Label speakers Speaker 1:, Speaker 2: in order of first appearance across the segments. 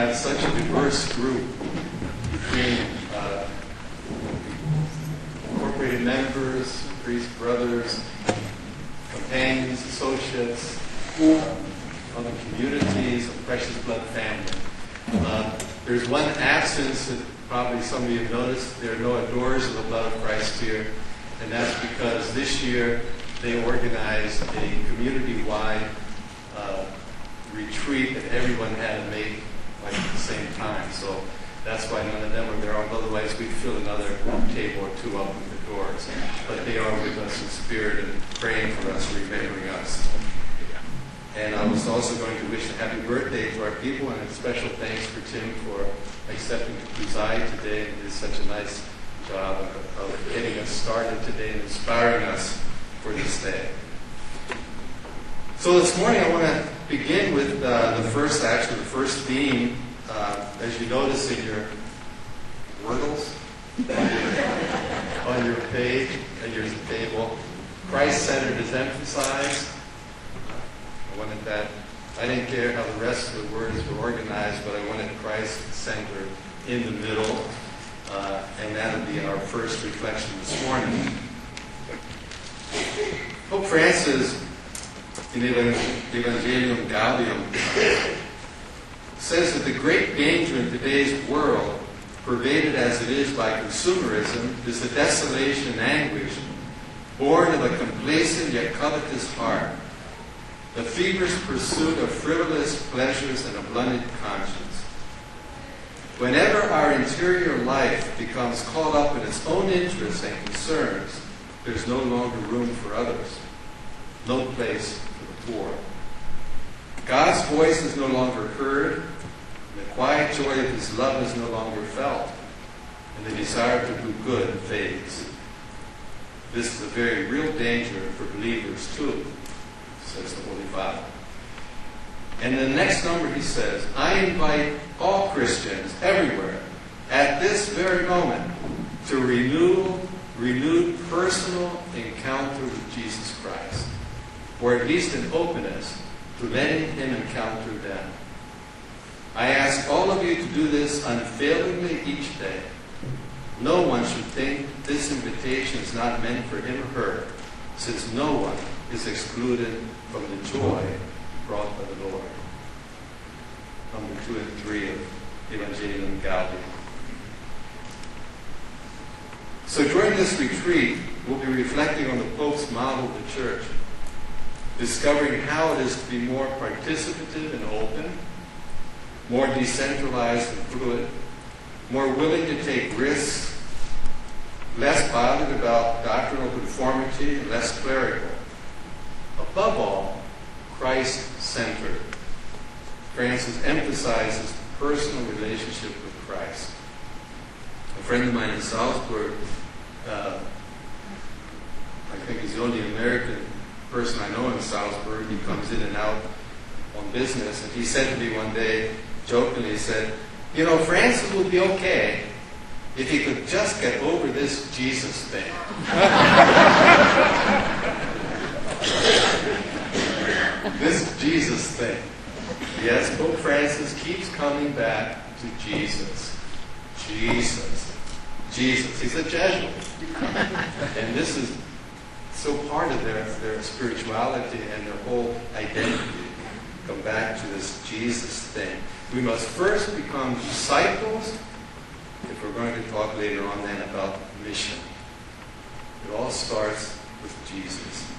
Speaker 1: have such a diverse group between incorporated members, priests, brothers, companions, associates, other communities, a precious blood family. There's one absence that probably some of you have noticed. There are no adorers of the blood of Christ here, and that's because this year they organized a community-wide retreat that everyone had to make like at the same time. So that's why none of them are there. Otherwise, we'd fill another table or two up with the doors. But they are with us in spirit and praying for us, remembering us. And I was also going to wish a happy birthday to our people, and a special thanks for Tim for accepting to preside today and did such a nice job of getting us started today and inspiring us for this day. So this morning I want to begin with the first theme. As you notice in your wordles on your page, and your table, Christ-centered is emphasized. I wanted that. I didn't care how the rest of the words were organized, but I wanted Christ-centered in the middle, and that'll be our first reflection this morning. Pope Francis, in Evangelium Gaudium, says that the great danger in today's world, pervaded as it is by consumerism, is the desolation and anguish born of a complacent yet covetous heart, the feverish pursuit of frivolous pleasures and a blunted conscience. Whenever our interior life becomes caught up in its own interests and concerns, there's no longer room for others, no place for the poor. God's voice is no longer heard, and the quiet joy of His love is no longer felt, and the desire to do good fades. This is a very real danger for believers too, says the Holy Father. And in the next number he says, I invite all Christians everywhere at this very moment to renewed personal encounter with Jesus Christ, or at least an openness to letting Him encounter them. I ask all of you to do this unfailingly each day. No one should think this invitation is not meant for him or her, since no one is excluded from the joy brought by the Lord. Number 2 and 3 of Evangelium Gaudium. So during this retreat, we'll be reflecting on the Pope's model of the Church, discovering how it is to be more participative and open, more decentralized and fluid, more willing to take risks, less bothered about doctrinal conformity, and less clerical. Above all, Christ-centered. Francis emphasizes the personal relationship with Christ. A friend of mine in Salzburg, I think he's the only American person I know in Salzburg. He comes in and out on business, and he said to me one day, jokingly, he said, you know, Francis would be okay if he could just get over this Jesus thing. This Jesus thing. Yes, Pope Francis keeps coming back to Jesus. Jesus. Jesus. He's a Jesuit. And this is so part of their spirituality and their whole identity. Come back to this Jesus thing. We must first become disciples if we're going to talk later on then about mission. It all starts with Jesus.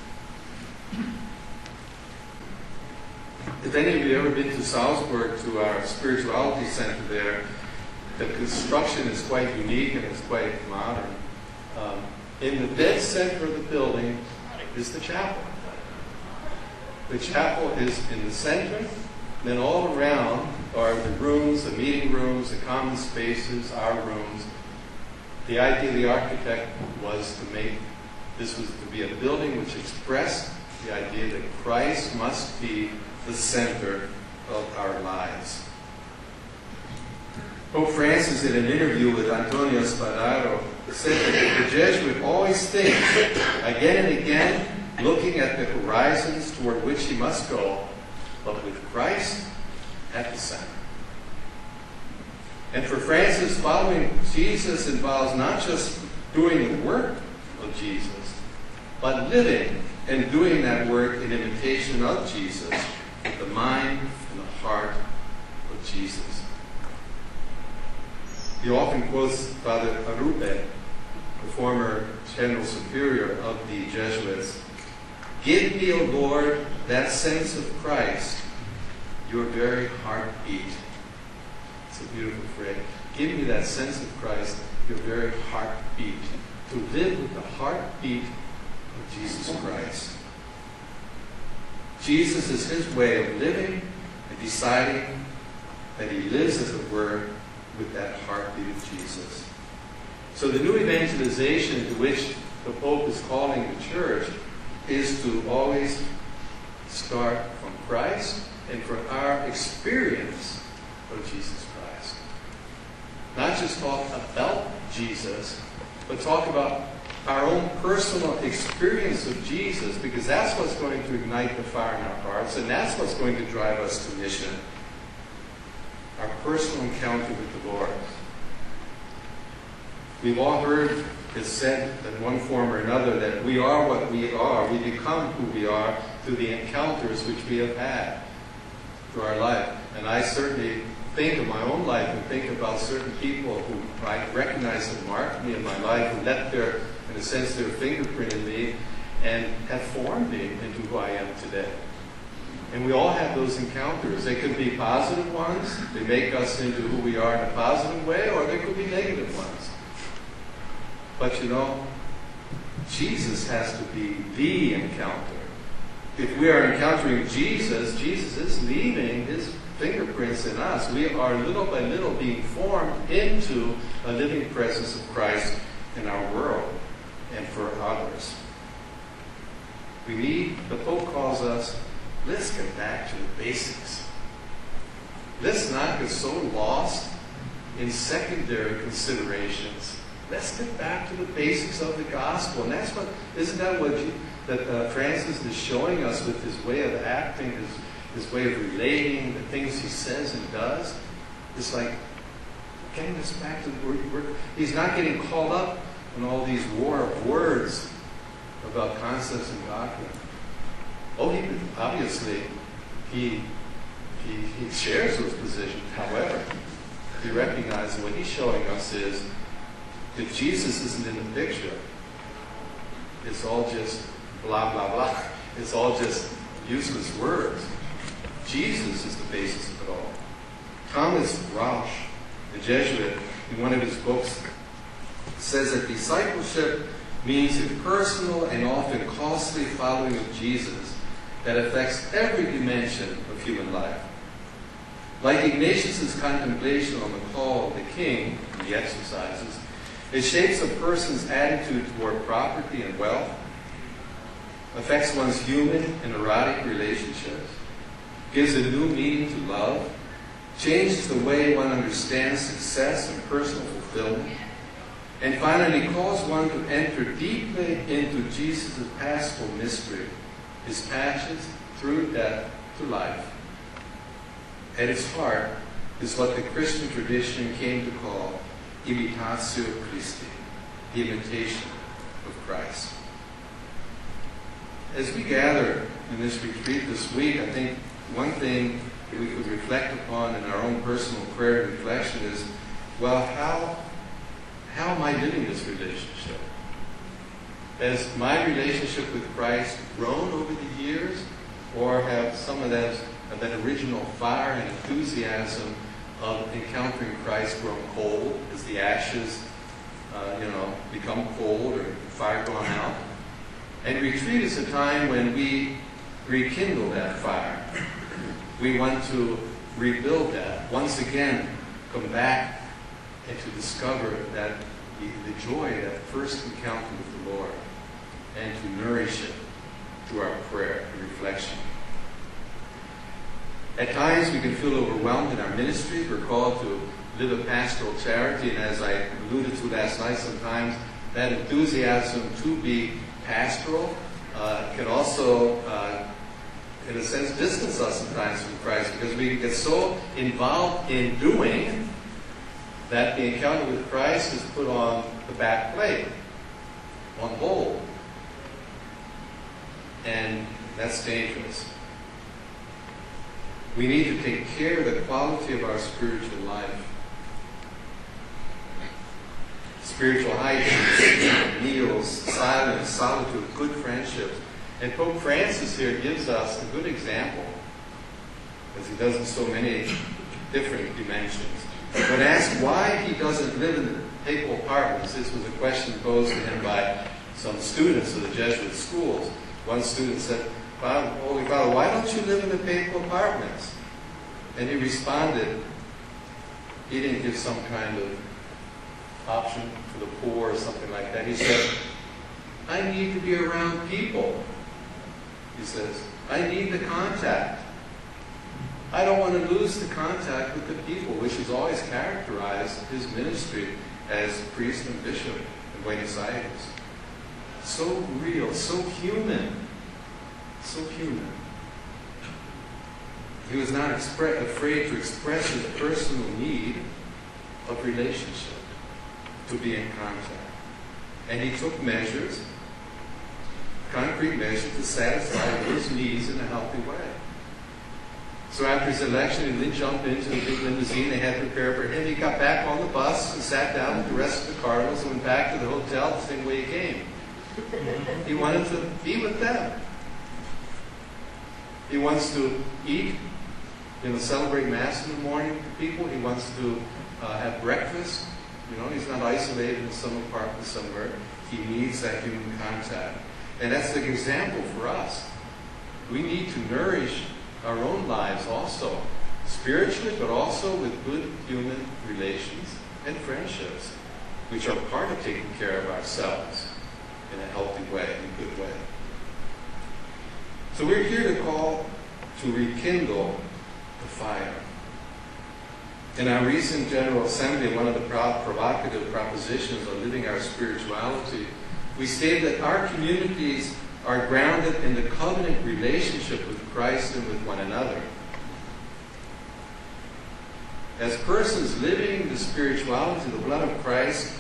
Speaker 1: If any of you have ever been to Salzburg, to our spirituality center there, the construction is quite unique and it's quite modern. In the dead center of the building is the chapel. The chapel is in the center. Then all around are the rooms, the meeting rooms, the common spaces, our rooms. The idea of the architect was to make this was to be a building which expressed the idea that Christ must be the center of our lives. Pope Francis, in an interview with Antonio Spadaro, said that the Jesuit always thinks, again and again, looking at the horizons toward which he must go, but with Christ at the center. And for Francis, following Jesus involves not just doing the work of Jesus, but living and doing that work in imitation of Jesus, with the mind and the heart of Jesus. He often quotes Father Arrupe, the former General Superior of the Jesuits. "Give me, O Lord, that sense of Christ, your very heartbeat." It's a beautiful phrase. Give me that sense of Christ, your very heartbeat. To live with the heartbeat of Jesus Christ. Jesus is his way of living and deciding that he lives, as it were, with that heartbeat of Jesus. So the new evangelization to which the Pope is calling the Church is to always start from Christ and from our experience of Jesus Christ. Not just talk about Jesus, but talk about our own personal experience of Jesus, because that's what's going to ignite the fire in our hearts, and that's what's going to drive us to mission. Our personal encounter with the Lord. We've all heard it said in one form or another that we are what we are. We become who we are through the encounters which we have had through our life. And I certainly think of my own life and think about certain people who I recognize have marked me in my life, who left their, in a sense, their fingerprint in me and have formed me into who I am today. And we all have those encounters. They could be positive ones. They make us into who we are in a positive way, or they could be negative ones. But you know, Jesus has to be the encounter. If we are encountering Jesus, Jesus is leaving his fingerprints in us. We are little by little being formed into a living presence of Christ in our world and for others. The Pope calls us, let's get back to the basics. Let's not get so lost in secondary considerations. Let's get back to the basics of the gospel. And that's what, isn't that what Francis is showing us with his way of acting, his way of relating, the things he says and does? It's like getting us back to the word. He's not getting caught up in all these war of words about concepts and doctrine. Oh, obviously, he shares those positions. However, he recognizes what he's showing us is, if Jesus isn't in the picture, it's all just blah, blah, blah. It's all just useless words. Jesus is the basis of it all. Thomas Rauch, the Jesuit, in one of his books, says that discipleship means a personal and often costly following of Jesus that affects every dimension of human life. Like Ignatius' contemplation on the call of the king in the exercises, it shapes a person's attitude toward property and wealth, affects one's human and erotic relationships, gives a new meaning to love, changes the way one understands success and personal fulfillment, and finally calls one to enter deeply into Jesus' paschal mystery, his passions through death to life. At its heart is what the Christian tradition came to call imitatio Christi, the imitation of Christ. As we gather in this retreat this week, I think one thing that we could reflect upon in our own personal prayer and reflection is, well, how am I living this relationship? Has my relationship with Christ grown over the years, or have some of that original fire and enthusiasm of encountering Christ grown cold as the ashes, become cold or fire gone out? And retreat is a time when we rekindle that fire. We want to rebuild that. Once again, come back and to discover that the joy of that first encounter with the Lord, and to nourish it through our prayer and reflection. At times we can feel overwhelmed in our ministry. We're called to live a pastoral charity, and as I alluded to last night, sometimes that enthusiasm to be pastoral can also, in a sense, distance us sometimes from Christ, because we get so involved in doing that the encounter with Christ is put on the back plate, on hold. And that's dangerous. We need to take care of the quality of our spiritual life. Spiritual hygiene, meals, silence, solitude, good friendships. And Pope Francis here gives us a good example, as he does in so many different dimensions. When asked why he doesn't live in the papal apartments, this was a question posed to him by some students of the Jesuit schools. One student said, Holy Father, why don't you live in the papal apartments? And he responded, he didn't give some kind of option for the poor or something like that. He said, I need to be around people. He says, I need the contact. I don't want to lose the contact with the people, which has always characterized his ministry as priest and bishop in Buenos Aires. So real, so human. So human. He was not afraid to express his personal need of relationship, to be in contact. And he took measures, concrete measures, to satisfy his needs in a healthy way. So after his election, he didn't jump into the big limousine they had prepared for him. He got back on the bus and sat down with the rest of the cardinals and went back to the hotel the same way he came. He wanted to be with them. He wants to eat, celebrate Mass in the morning with people. He wants to have breakfast. He's not isolated in some apartment somewhere. He needs that human contact. And that's the example for us. We need to nourish our own lives also, spiritually, but also with good human relations and friendships, which are part of taking care of ourselves in a healthy way, in a good way. So we're here to call to rekindle the fire. In our recent General Assembly, one of the provocative propositions on living our spirituality, we stated that our communities are grounded in the covenant relationship with Christ and with one another. As persons living the spirituality, the blood of Christ,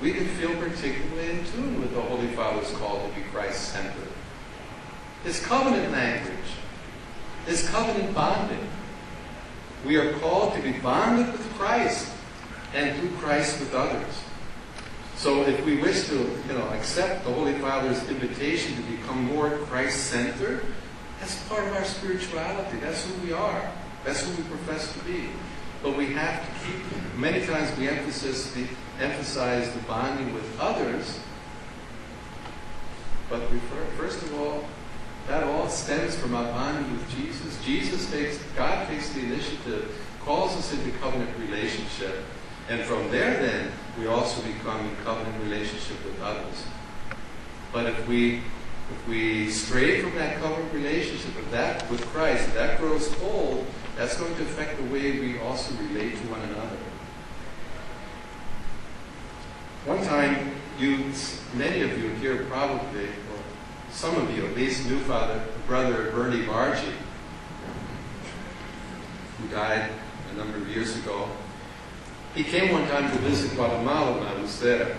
Speaker 1: we can feel particularly in tune with the Holy Father's call to be Christ-centered. His covenant language, his covenant bonding. We are called to be bonded with Christ and through Christ with others. So if we wish to, accept the Holy Father's invitation to become more Christ-centered, that's part of our spirituality. That's who we are. That's who we profess to be. But we have to keep, many times we emphasize the bonding with others, but first of all, that all stems from our bonding with Jesus. God takes the initiative, calls us into covenant relationship, and from there then, we also become in covenant relationship with others. But if we stray from that covenant relationship with Christ, if that grows cold, that's going to affect the way we also relate to one another. One time, many of you here probably, or some of you at least, knew Brother Bernie Bargy, who died a number of years ago. He came one time to visit Guatemala when I was there.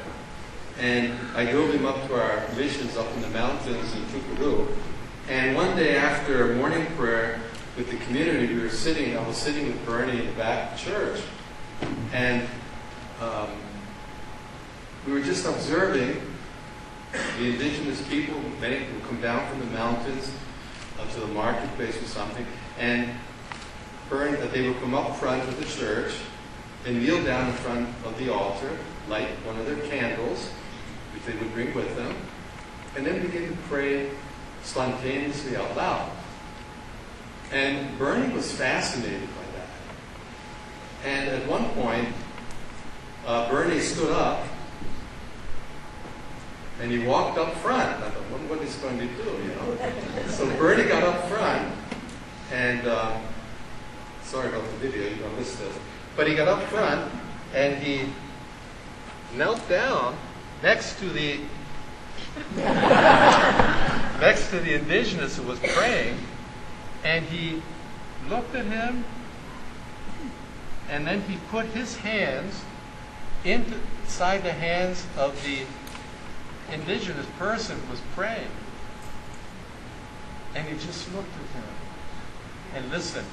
Speaker 1: And I drove him up to our missions up in the mountains in Tucuru. And one day after morning prayer with the community, I was sitting with Bernie in the back of the church. And we were just observing the indigenous people, many who come down from the mountains to the marketplace or something. And they would come up front of the church and kneel down in front of the altar, light one of their candles, which they would bring with them, and then begin to pray spontaneously out loud. And Bernie was fascinated by that. And at one point, Bernie stood up, and he walked up front. I thought, I wonder what he's going to do, So Bernie got up front, and sorry about the video, you don't miss this. But he got up front, and he knelt down next to the indigenous who was praying, and he looked at him, and then he put his hands inside the hands of the indigenous person who was praying. And he just looked at him and listened.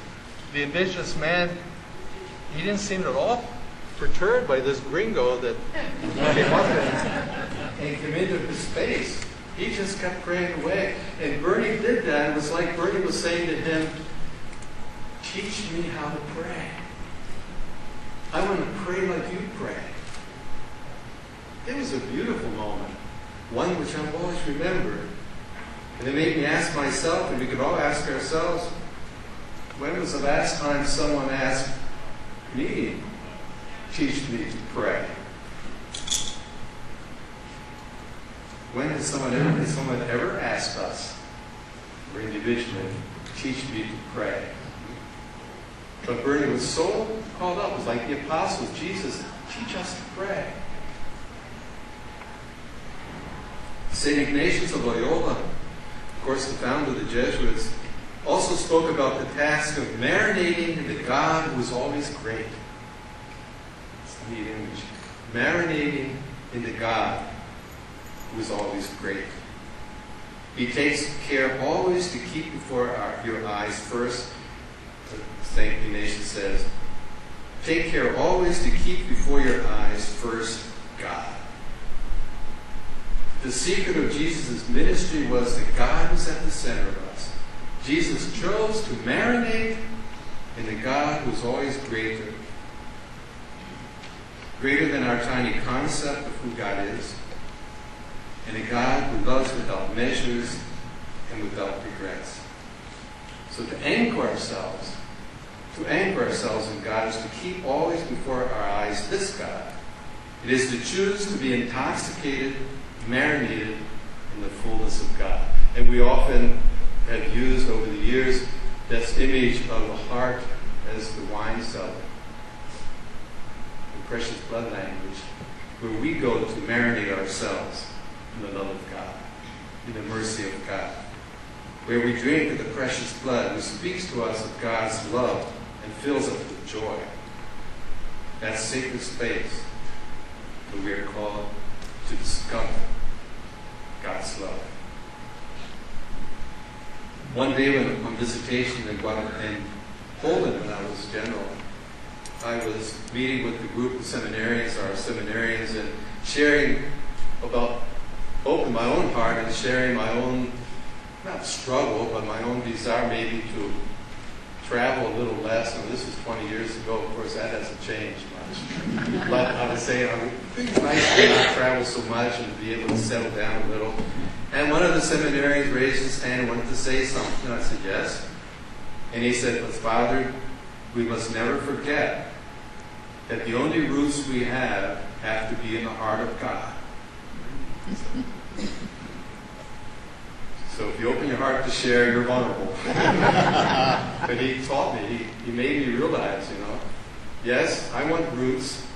Speaker 1: The indigenous man, he didn't seem at all perturbed by this gringo that came up and came into his space. He just kept praying away. And Bernie did that. It was like Bernie was saying to him, teach me how to pray. I want to pray like you pray. It was a beautiful moment. One which I've always remembered. And it made me ask myself, and we could all ask ourselves, when was the last time someone asked me, teach me to pray? When has someone ever asked us, or individually, teach me to pray? But Bernie was so called up. It was like the apostles. Jesus, teach us to pray. St. Ignatius of Loyola, of course the founder of the Jesuits, also spoke about the task of marinating in the God who is always great. It's the neat image. Marinating in the God who is always great. He takes care always to keep before your eyes first, St. Ignatius says, take care always to keep before your eyes first God. The secret of Jesus' ministry was that God was at the center of us. Jesus chose to marinate in the God who is always greater than our tiny concept of who God is, and a God who loves without measures and without regrets. So to anchor ourselves in God is to keep always before our eyes this God. It is to choose to be intoxicated, marinated in the fullness of God. And we often have used over the years this image of the heart as the wine cellar, the precious blood language, where we go to marinate ourselves in the love of God, in the mercy of God, where we drink of the precious blood, which speaks to us of God's love and fills us with joy. That sacred space where we are called to discover God's love. One day when on visitation in Poland, when I was general, I was meeting with a group of seminarians, and sharing about opening my own heart and sharing my own, not struggle, but my own desire maybe to travel a little less. And this was 20 years ago. Of course, that hasn't changed much. But I was saying, I think it's nice to not travel so much and to be able to settle down a little. And one of the seminarians raised his hand and wanted to say something. And I said, yes. And he said, but Father, we must never forget that the only roots we have to be in the heart of God. So if you open your heart to share, you're vulnerable. But he taught me, he made me realize, yes, I want roots.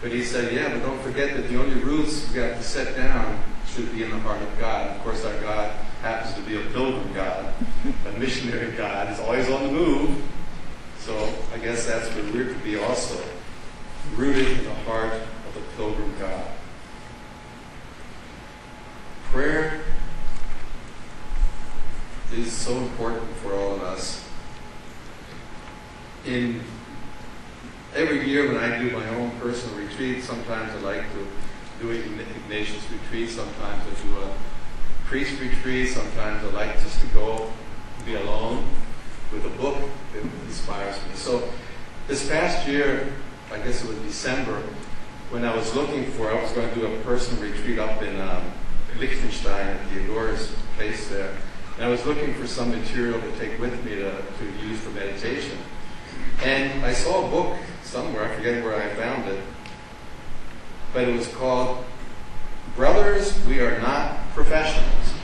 Speaker 1: But he said, yeah, but don't forget that the only roots we got to set down should be in the heart of God. Of course, our God happens to be a pilgrim God, a missionary God. He's always on the move. So I guess that's where we're to be also, rooted in the heart of the pilgrim God. Prayer is so important for all of us. In every year when I do my own personal retreat, sometimes I like to do an Ignatius retreat, sometimes I do a priest retreat, sometimes I like just to go be alone with a book that inspires me. So this past year, I guess it was December, when I was going to do a personal retreat up in Liechtenstein at Theodora's place there. And I was looking for some material to take with me to use for meditation. And I saw a book somewhere, I forget where I found it, but it was called Brothers, We Are Not Professionals.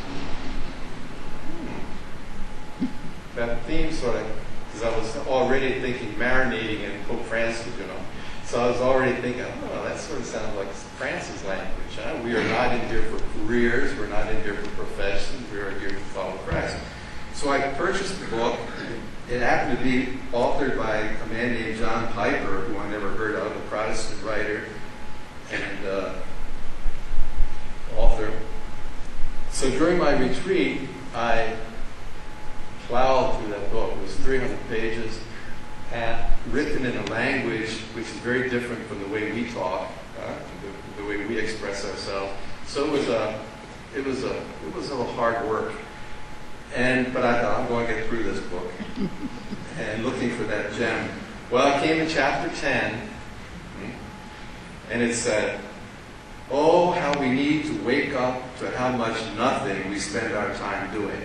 Speaker 1: That theme sort of, because I was already thinking marinating in Pope Francis, So I was already thinking, that sort of sounds like Francis language. Huh? We are not in here for careers. We're not in here for professions. We are here to follow Christ. So I purchased the book, It happened to be authored by a man named John Piper, who I never heard of, a Protestant writer and author. So during my retreat, I plowed through that book. It was 300 pages, and written in a language which is very different from the way we talk, the way we express ourselves. So it was a little hard work. But I thought, I'm going to get through this book. And looking for that gem. Well, I came to chapter 10, and it said, "Oh, how we need to wake up to how much nothing we spend our time doing."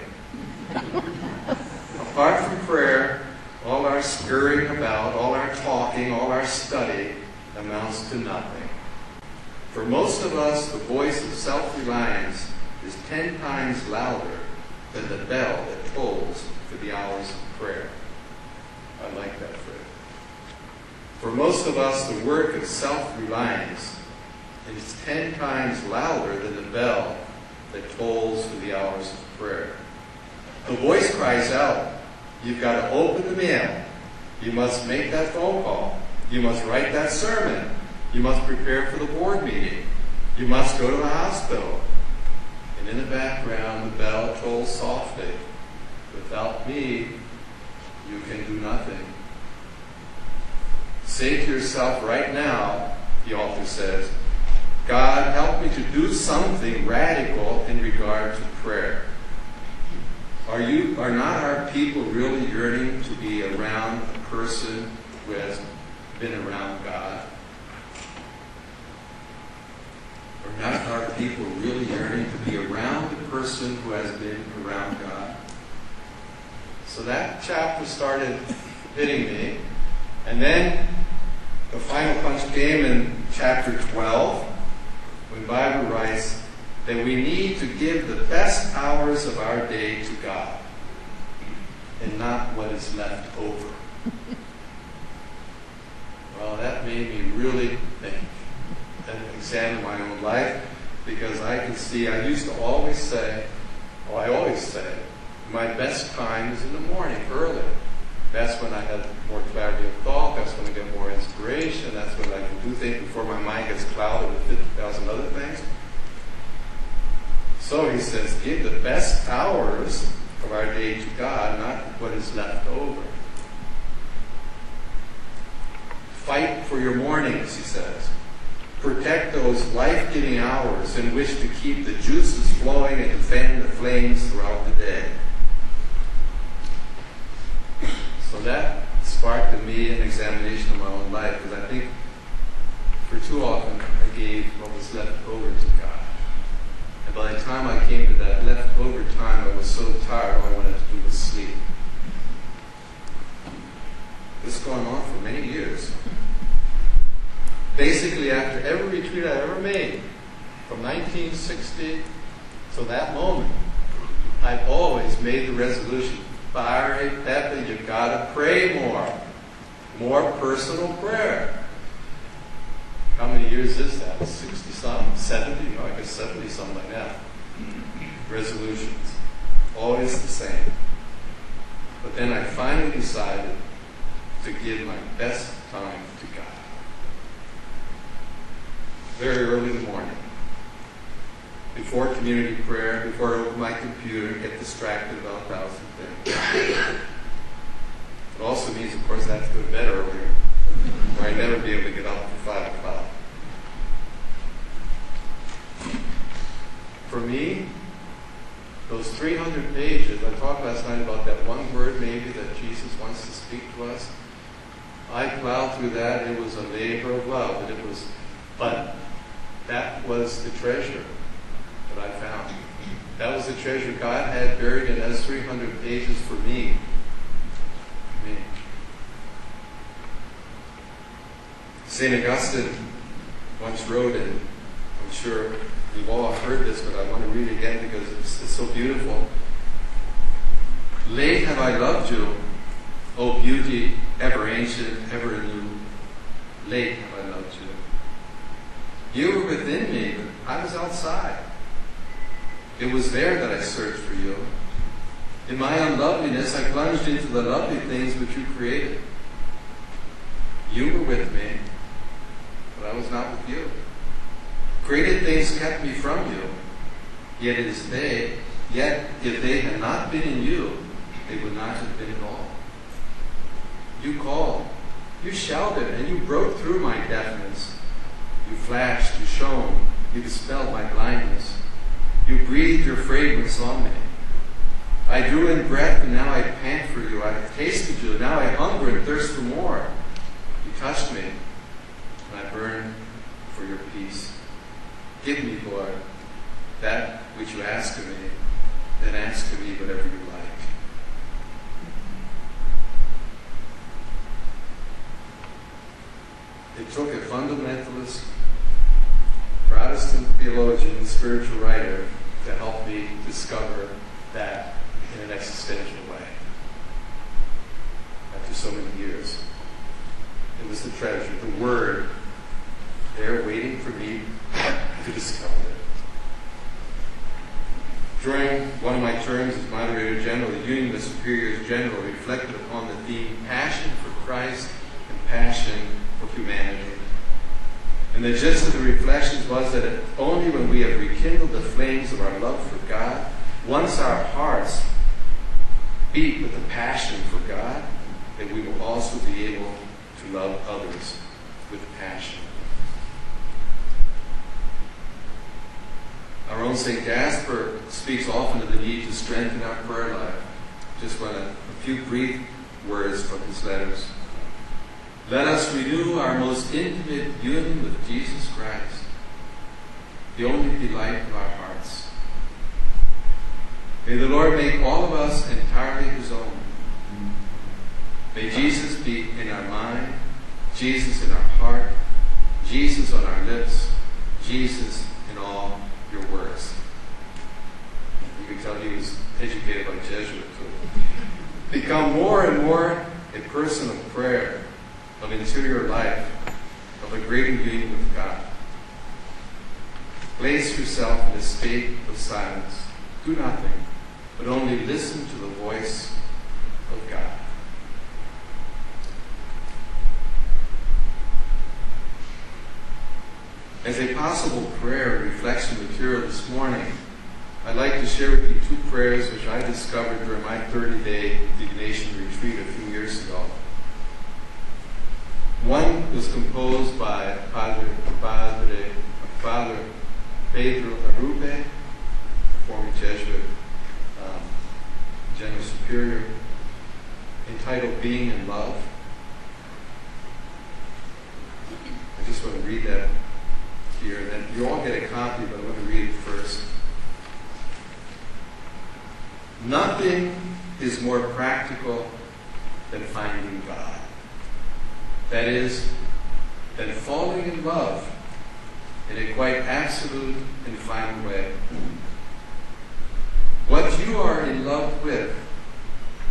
Speaker 1: Apart from prayer, all our scurrying about, all our talking, all our study amounts to nothing. For most of us, the voice of self-reliance is 10 times louder than the bell that tolls for the hours of prayer. I like that phrase. For most of us, the work of self-reliance is 10 times louder than the bell that tolls for the hours of prayer. The voice cries out, you've got to open the mail. You must make that phone call. You must write that sermon. You must prepare for the board meeting. You must go to the hospital. And in the background, the bell tolls softly. Without me, you can do nothing. Say to yourself right now, the author says, God, help me to do something radical in regard to prayer. Are not our people really yearning to be around a person who has been around God? Are not our people really yearning to be around a person who has been around God? So that chapter started hitting me. And then the final punch came in chapter 12, when the Bible writes that we need to give the best hours of our day to God and not what is left over. Well, that made me really think and examine my own life, because I can see, I always say, my best time is in the morning, early. That's when I have more clarity of thought. That's when I get more inspiration. That's when I can do things before my mind gets clouded with 50,000 other things. So he says, give the best hours of our day to God, not what is left over. Fight for your mornings, he says. Protect those life-giving hours in which to keep the juices flowing and to fan the flames throughout the day. So that sparked in me an examination of my own life, because I think for too often I gave what was left over to God. And by the time I came to that leftover time, I was so tired, all I wanted to do was sleep. This has gone on for many years. Basically, after every retreat I ever made, from 1960 to that moment, I've always made the resolution, Barry, Pepe, you've got to pray more. More personal prayer. How many years is that? 60-some? 70? No, I guess 70-some like that. Resolutions. Always the same. But then I finally decided to give my best time to God. Very early in the morning. Before community prayer, before I open my computer and get distracted about 1,000 things. It also means, of course, I have to go to bed earlier, or I'd never be able to get up for 5 o'clock. For me, those 300 pages, I talked last night about that one word maybe that Jesus wants to speak to us. I plowed through that. It was a labor of love. But that was the treasure that I found. That was the treasure God had buried in those 300 pages for me. St. Augustine once wrote, and I'm sure you've all heard this, but I want to read it again because it's so beautiful. Late have I loved you, O beauty, ever ancient, ever new. Late have I loved you. You were within me, but I was outside. It was there that I searched for you. In my unloveliness, I plunged into the lovely things which you created. You were with me, but I was not with you. Created things kept me from you, yet if they had not been in you, they would not have been at all. You called, you shouted, and you broke through my deafness. You flashed, you shone, you dispelled my blindness. You breathed your fragrance on me. I drew in breath, and now I pant for you. I have tasted you, now I hunger and thirst for more. You touched me, and I burn for your peace. Give me, Lord, that which you ask of me, then ask of me whatever you like. It took a fundamentalist, Protestant theologian and spiritual writer to help me discover that in an existential way. After so many years, it was the treasure, the Word, there waiting for me to discover it. During one of my terms as Moderator General, the Union of Superiors General reflected upon the theme, passion for Christ and passion for humanity. And the gist of the reflections was that only when we have rekindled the flames of our love for God, once our hearts beat with the passion for God, that we will also be able to love others with passion. Our own St. Gaspar speaks often of the need to strengthen our prayer life. Just want a few brief words from his letters. Let us renew our most intimate union with Jesus Christ, the only delight of our hearts. May the Lord make all of us entirely his own. May Jesus be in our mind, Jesus in our heart, Jesus on our lips, Jesus in all your words. You can tell he was educated by Jesuits. Become more and more a person of prayer, of interior life, of a greater union with God. Place yourself in a state of silence. Do nothing, but only listen to the voice of God. As a possible prayer and reflection material this morning, I'd like to share with you two prayers which I discovered during my 30-day divination retreat a few years ago. One was composed by Father Pedro Arrupe, former Jesuit General Superior, entitled Being in Love. I just want to read that here, and then you all get a copy, but I want to read it first. Nothing is more practical than finding God. That is, than falling in love in a quite absolute and final way. What you are in love with,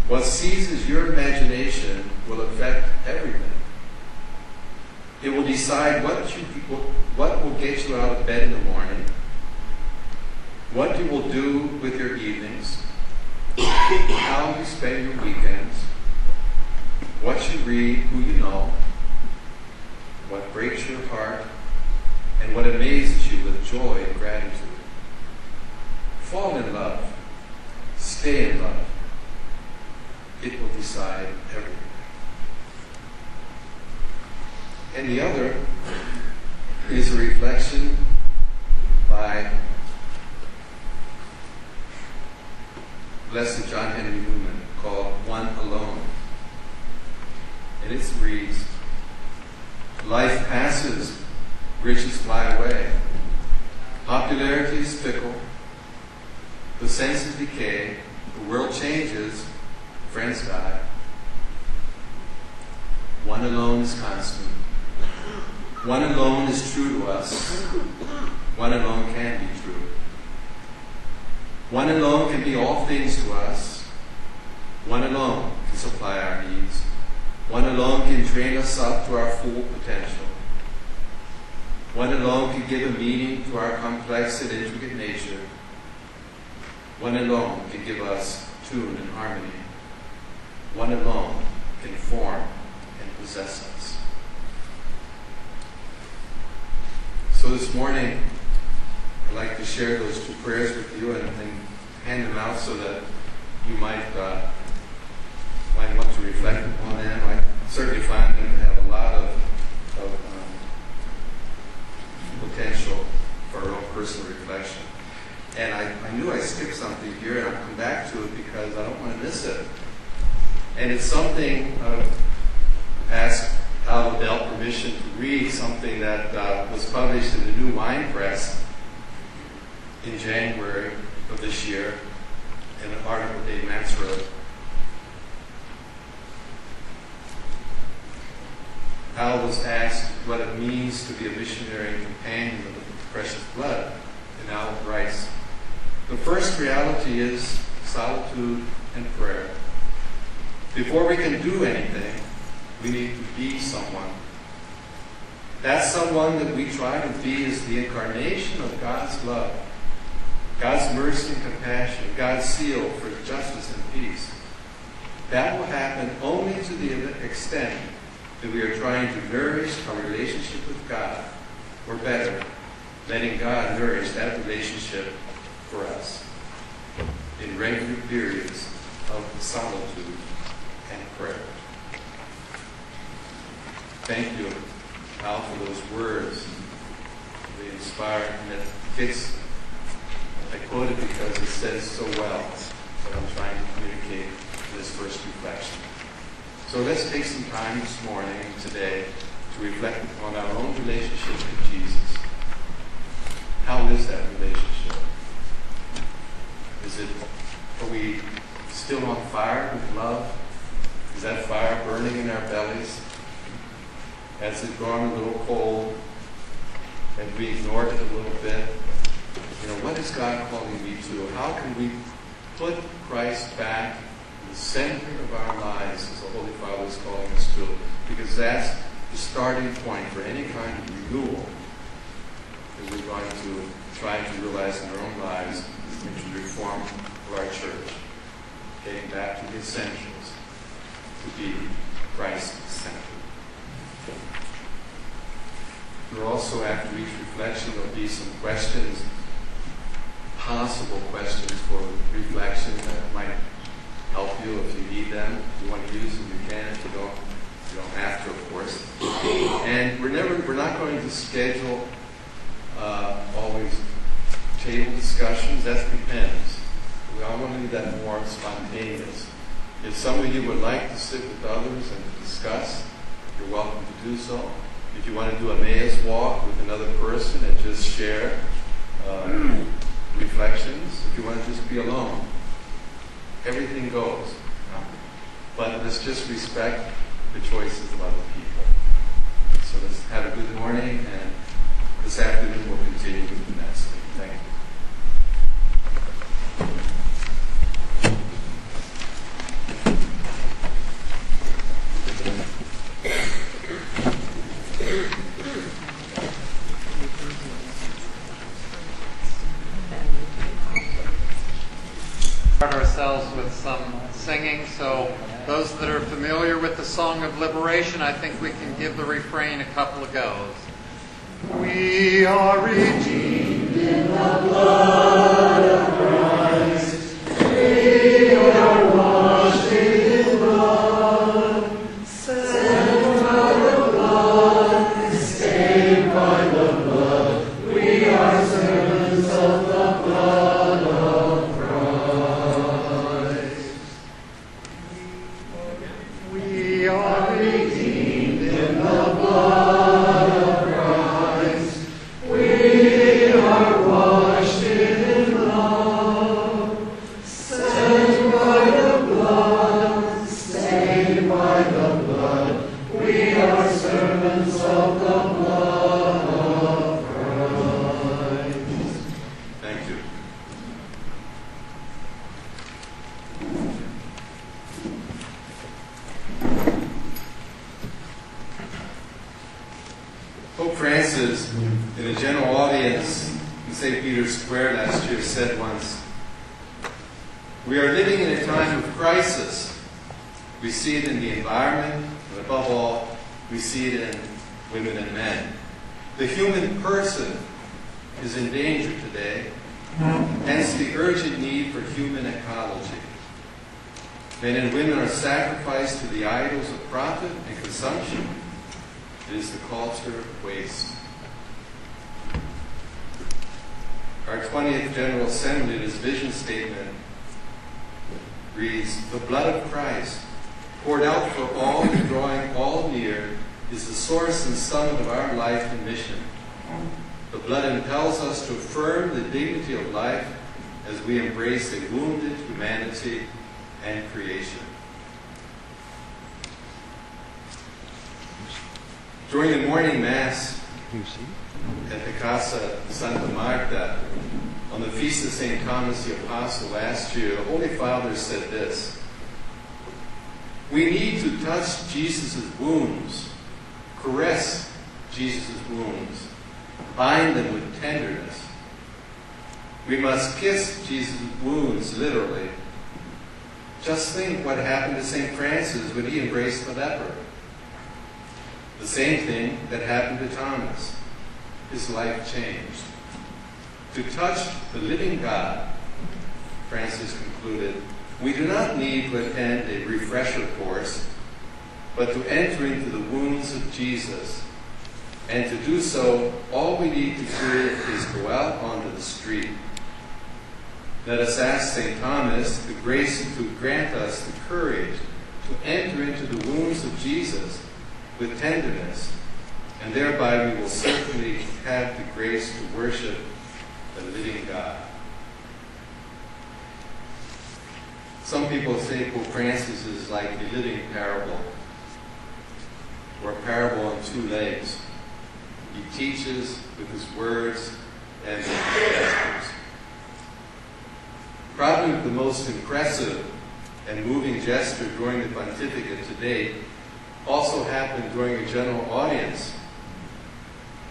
Speaker 1: what seizes your imagination, will affect everything. It will decide what will get you out of bed in the morning, what you will do with your evenings, how you spend your weekends, what you read, who you know, what breaks your heart, and what amazes you with joy and gratitude. Fall in love. Stay in love. It will decide everything. And the other is a reflection by Blessed John Henry Newman called One Alone. And it reads, life passes, riches fly away. Popularity is fickle. The senses decay. The world changes. Friends die. One alone is constant. One alone is true to us. One alone can be true. One alone can be all things to us. One alone can supply our needs. One alone can train us up to our full potential. One alone can give a meaning to our complex and intricate nature. One alone can give us tune and harmony. One alone can form and possess us. So this morning, I'd like to share those two prayers with you and hand them out so that you might want to reflect upon them. I certainly find them to have a lot of potential for our own personal reflection. And I knew I skipped something here, and I'll come back to it because I don't want to miss it. And it's something, asked Al Bell permission to read something that was published in the New Wine Press in January of this year, in an article Dave Matz wrote. Al was asked what it means to be a missionary and companion of the precious blood, and Al writes, "The first reality is solitude and prayer. Before we can do anything, we need to be someone. That someone that we try to be is the incarnation of God's love, God's mercy and compassion, God's seal for justice and peace. That will happen only to the extent that we are trying to nourish our relationship with God, or better, letting God nourish that relationship for us in regular periods of solitude and prayer." Thank you, Al, for those words. They inspire, and it fits. I quote it because it says so well what I'm trying to communicate in this first reflection. So let's take some time this morning and today to reflect upon our own relationship with Jesus. How is that relationship? Are we still on fire with love? Is that fire burning in our bellies? Has it gone a little cold? Have we ignored it a little bit? What is God calling me to? How can we put Christ back in the center of our lives, as the Holy Father is calling us to? Because that's the starting point for any kind of renewal that we're going to try to realize in our own lives and to reform of our church. Getting back to the essentials, to be Christ-centered. We'll also, after each reflection, there'll be some questions, possible questions for reflection that might help you if you need them. If you want to use them, you can. If you don't have to, of course. And we're not going to schedule always table discussions. That depends. We all want to do that more spontaneous. If some of you would like to sit with others and discuss, you're welcome to do so. If you want to do a Emmaus walk with another person and just share reflections, if you want to just be alone, everything goes. But let's just respect the choices of other people. So let's have a good morning, and this afternoon we'll continue with the next thing. Thank you.
Speaker 2: Start ourselves with some singing. So those that are familiar with the Song of Liberation, I think we can give the refrain a couple of goes. We are redeemed in the blood of Christ. We are washed in blood, saved by the blood, stained by the blood. We are servants of the blood of Christ. We are redeemed in the blood of Christ. We are washed in love, saved by the blood, stained by the blood. We are servants of the blood of Christ.
Speaker 1: Thank you. Pope Francis, in a general audience in St. Peter's Square last year, said once, We are living in a time of crisis. We see it in the environment, and above all, we see it in women and men. The human person is in danger today, hence the urgent need for human ecology. Men and women are sacrificed to the idols of profit and consumption. It is the culture of waste. Our 20th General Assembly, in its vision statement, reads, "The blood of Christ, poured out for all and drawing all near, is the source and summit of our life and mission. The blood impels us to affirm the dignity of life as we embrace a wounded humanity and creation." During the morning Mass at the Casa Santa Marta, on the Feast of St. Thomas the Apostle last year, the Holy Father said this: "We need to touch Jesus' wounds, caress Jesus' wounds, bind them with tenderness. We must kiss Jesus' wounds, literally. Just think what happened to St. Francis when he embraced the leper. The same thing that happened to Thomas. His life changed. To touch the living God," Francis concluded, "we do not need to attend a refresher course, but to enter into the wounds of Jesus. And to do so, all we need to do is go out onto the street. Let us ask St. Thomas the grace to grant us the courage to enter into the wounds of Jesus with tenderness, and thereby we will certainly have the grace to worship the living God." Some people say Pope Francis is like a living parable, or a parable on two legs. He teaches with his words and with his gestures. Probably the most impressive and moving gesture during the pontificate to date also happened during a general audience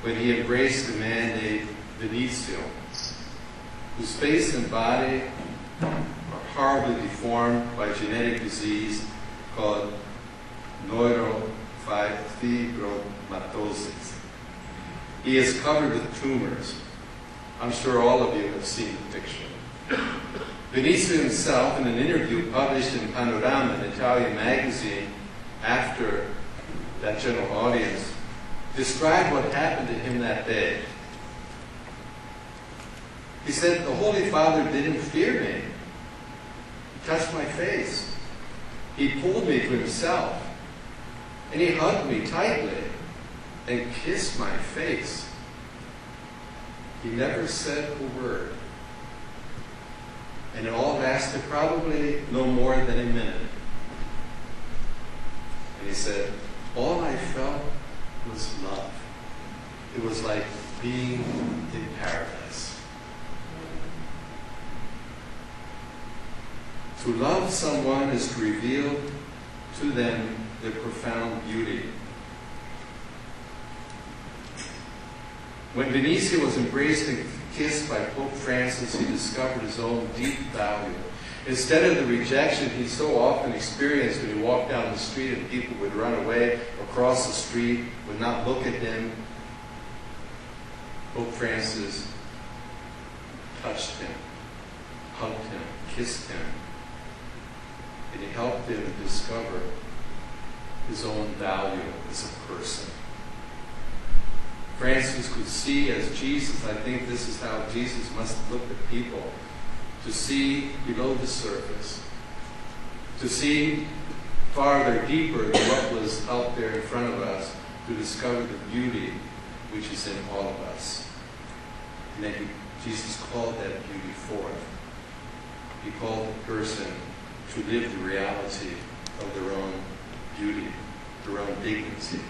Speaker 1: when he embraced a man named Vinicio, whose face and body are horribly deformed by genetic disease called neurofibromatosis. He is covered with tumors. I'm sure all of you have seen the picture. Vinicio himself, in an interview published in Panorama, an Italian magazine, after that general audience, described what happened to him that day. He said, "The Holy Father didn't fear me. He touched my face. He pulled me to himself, and he hugged me tightly and kissed my face. He never said a word. And it all lasted probably no more than a minute. And he said, all I felt was love. It was like being in paradise." To love someone is to reveal to them their profound beauty. When Vinicio was embraced and kissed by Pope Francis, he discovered his own deep value. Instead of the rejection he so often experienced when he walked down the street and people would run away or cross the street, would not look at him, Pope Francis touched him, hugged him, kissed him, and he helped him to discover his own value as a person. Francis could see as Jesus. I think this is how Jesus must have looked at people, to see below the surface, to see farther, deeper than what was out there in front of us, to discover the beauty which is in all of us. And then Jesus called that beauty forth. He called the person to live the reality of their own beauty, their own dignity.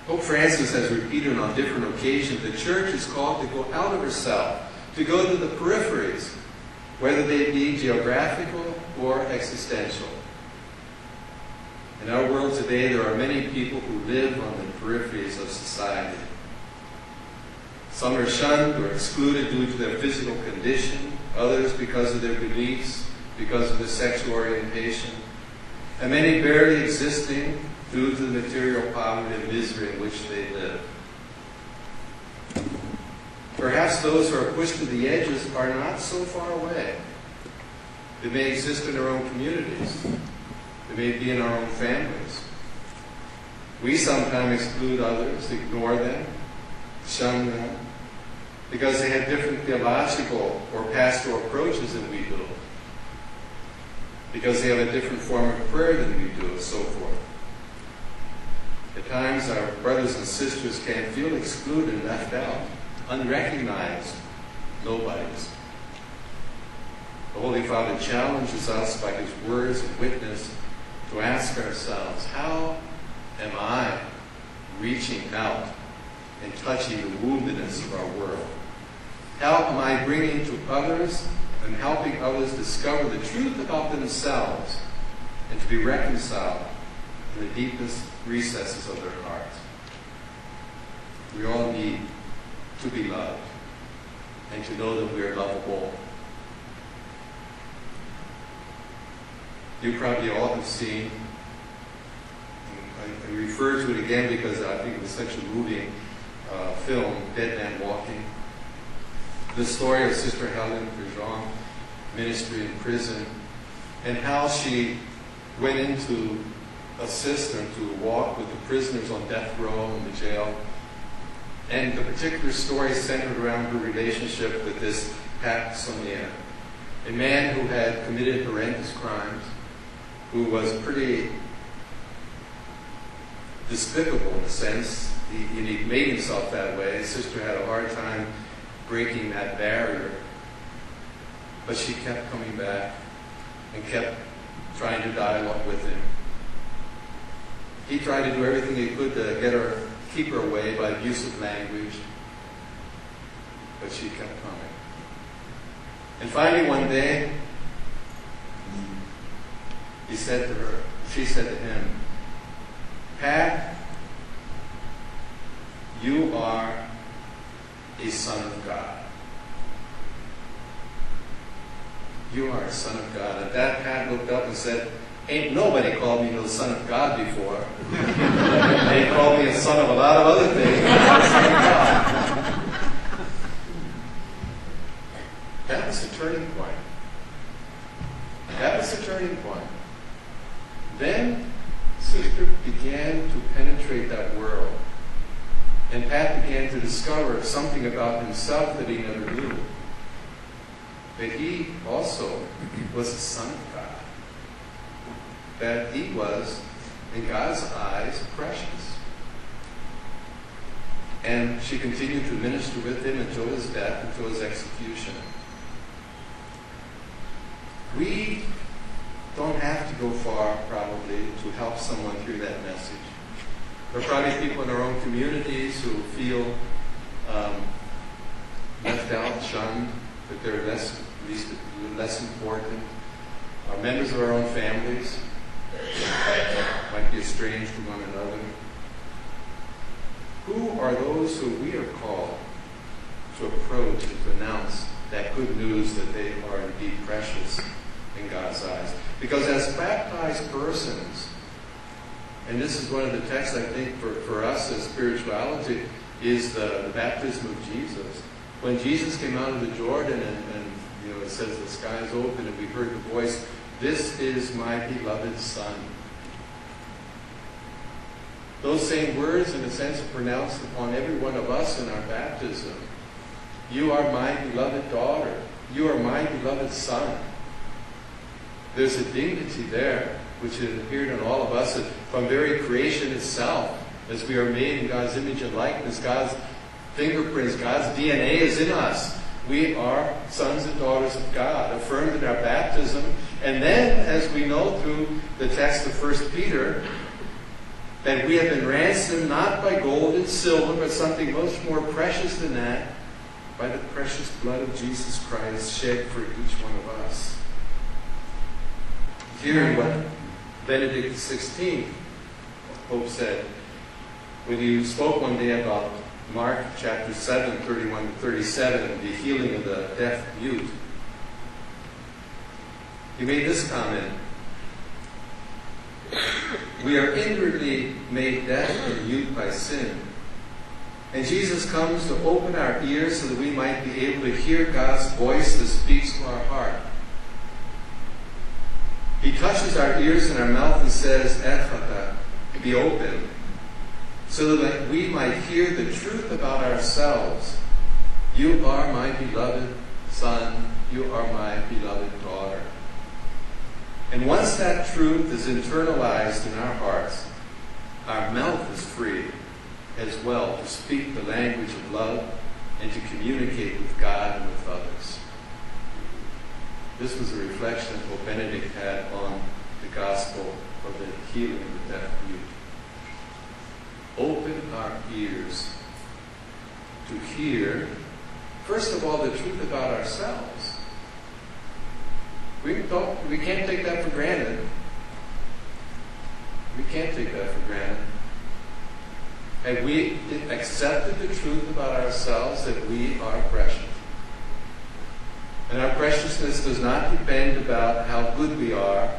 Speaker 1: Pope Francis has repeated on different occasions the Church is called to go out of herself, to go to the peripheries, whether they be geographical or existential. In our world today, there are many people who live on the peripheries of society. Some are shunned or excluded due to their physical condition, others because of their beliefs, because of their sexual orientation, and many barely existing due to the material poverty and misery in which they live. Perhaps those who are pushed to the edges are not so far away. They may exist in our own communities. They may be in our own families. We sometimes exclude others, ignore them, shun them, because they have different theological or pastoral approaches than we do, because they have a different form of prayer than we do, and so forth. At times, our brothers and sisters can feel excluded and left out, unrecognized nobodies. The Holy Father challenges us by his words and witness to ask ourselves, how am I reaching out and touching the woundedness of our world? How am I bringing to others and helping others discover the truth about themselves and to be reconciled in the deepest recesses of their hearts? We all need to be loved and to know that we are lovable. You probably all have seen, I refer to it again because I think it was such a moving film, Dead Man Walking. The story of Sister Helen Fischer ministry in prison, and how she went in to assist and to walk with the prisoners on death row in the jail. And the particular story centered around her relationship with this Pat Sonia, a man who had committed horrendous crimes, who was pretty despicable in a sense. He made himself that way. His sister had a hard time breaking that barrier, but she kept coming back and kept trying to dialogue with him. He tried to do everything he could to keep her away by abusive language, but she kept coming. And finally one day, she said to him, Pat, you are a son of God. You are a son of God. And that Pat looked up and said, ain't nobody called me the son of God before. They called me a son of a lot of other things. That was the turning point. That was the turning point. Then Sister began to penetrate that world. And Pat began to discover something about himself that he never knew. That he also was a son of God. That he was, in God's eyes, precious. And she continued to minister with him until his death, until his execution. We don't have to go far, probably, to help someone through that message. There are probably people in our own communities who feel left out, shunned, that they're less important. Our members of our own families might be estranged from one another. Who are those who we are called to approach and to announce that good news that they are indeed precious in God's eyes? Because as baptized persons, and this is one of the texts I think for us as spirituality, is the baptism of Jesus. When Jesus came out of the Jordan and it says the skies opened and we heard the voice, "This is my beloved Son." Those same words, in a sense, are pronounced upon every one of us in our baptism. You are my beloved daughter. You are my beloved son. There's a dignity there which has appeared in all of us from very creation itself. As we are made in God's image and likeness, God's fingerprints, God's DNA is in us. We are sons and daughters of God, affirmed in our baptism. And then, as we know through the text of 1 Peter, that we have been ransomed not by gold and silver, but something much more precious than that, by the precious blood of Jesus Christ shed for each one of us. Hearing what Benedict XVI, Pope, said when he spoke one day about Mark chapter 7, 31 to 37, the healing of the deaf mute. He made this comment: "We are inwardly made deaf and mute by sin. And Jesus comes to open our ears so that we might be able to hear God's voice that speaks to our heart. He touches our ears and our mouth and says, 'Ephata,' be open, so that we might hear the truth about ourselves. You are my beloved son. You are my beloved daughter." And once that truth is internalized in our hearts, our mouth is free as well to speak the language of love and to communicate with God and with others. This was a reflection of what Benedict had on the gospel of the healing of the deaf mute. Open our ears to hear, first of all, the truth about ourselves. We can't take that for granted. We can't take that for granted. Have we accepted the truth about ourselves that we are precious? And our preciousness does not depend about how good we are,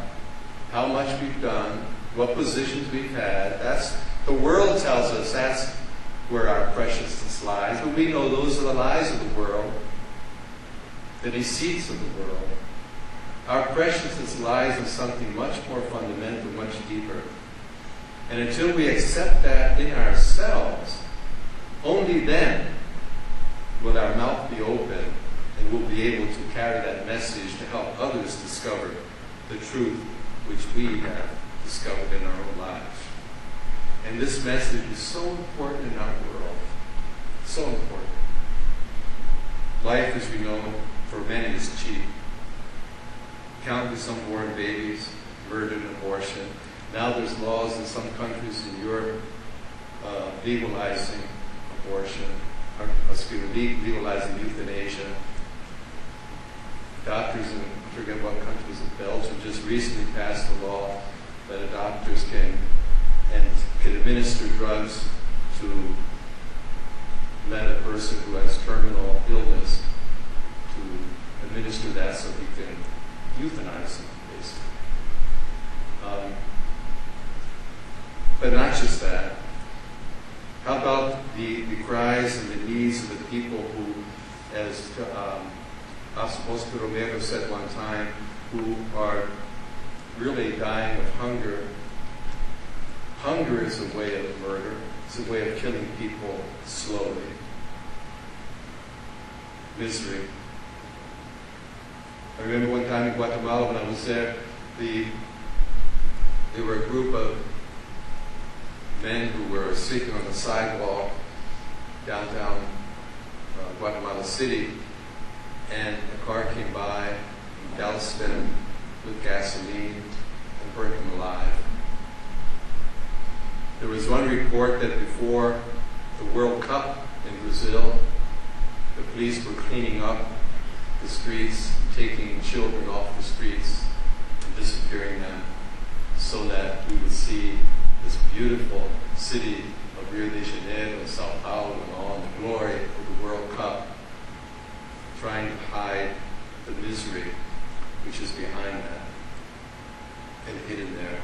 Speaker 1: how much we've done, what positions we've had. The world tells us that's where our preciousness lies. But we know those are the lies of the world, the deceits of the world. Our preciousness lies in something much more fundamental, much deeper. And until we accept that in ourselves, only then will our mouth be open and we'll be able to carry that message to help others discover the truth which we have discovered in our own lives. And this message is so important in our world. So important. Life, as we know, for many is cheap. Countless unborn babies, murder and abortion. Now there's laws in some countries in Europe legalizing abortion, legalizing euthanasia. Doctors in, I forget what countries in Belgium, just recently passed a law that doctors can administer drugs to let a person who has terminal illness to administer that so he can euthanize them, basically. But not just that. How about the cries and the needs of the people who, as Oscar Romero said one time, who are really dying of hunger. Hunger is a way of murder. It's a way of killing people slowly. Misery. I remember one time in Guatemala when I was there, there were a group of men who were sleeping on the sidewalk downtown Guatemala City, and a car came by and doused them with gasoline and burnt them alive. There was one report that before the World Cup in Brazil, the police were cleaning up the streets, taking children off the streets and disappearing them so that we would see this beautiful city of Rio de Janeiro and Sao Paulo and all the glory of the World Cup, trying to hide the misery which is behind that and hidden there.